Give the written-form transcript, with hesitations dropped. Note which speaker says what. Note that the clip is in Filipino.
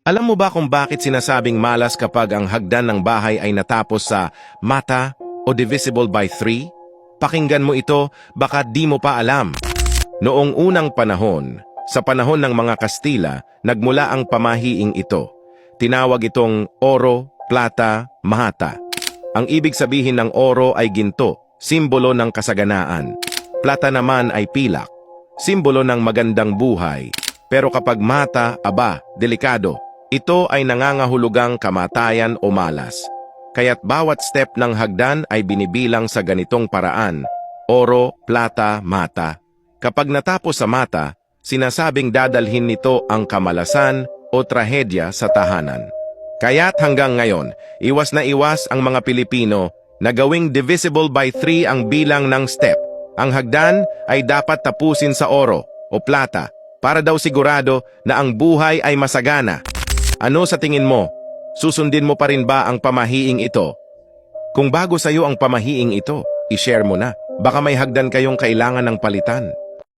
Speaker 1: Alam mo ba kung bakit sinasabing malas kapag ang hagdan ng bahay ay natapos sa mata o divisible by 3? Pakinggan mo ito, baka di mo pa alam. Noong unang panahon, sa panahon ng mga Kastila, nagmula ang pamahiing ito. Tinawag itong oro, plata, mahata. Ang ibig sabihin ng oro ay ginto, simbolo ng kasaganaan. Plata naman ay pilak, simbolo ng magandang buhay. Pero kapag mata, aba, delikado. Ito ay nangangahulugang kamatayan o malas. Kaya't bawat step ng hagdan ay binibilang sa ganitong paraan: oro, plata, mata. Kapag natapos sa mata, sinasabing dadalhin nito ang kamalasan o trahedya sa tahanan. Kaya't hanggang ngayon, iwas na iwas ang mga Pilipino na gawing divisible by 3 ang bilang ng step. Ang hagdan ay dapat tapusin sa oro o plata para daw sigurado na ang buhay ay masagana. Ano sa tingin mo? Susundin mo pa rin ba ang pamahiing ito? Kung bago sa iyo ang pamahiing ito, i-share mo na. Baka may hagdan kayong kailangan ng palitan.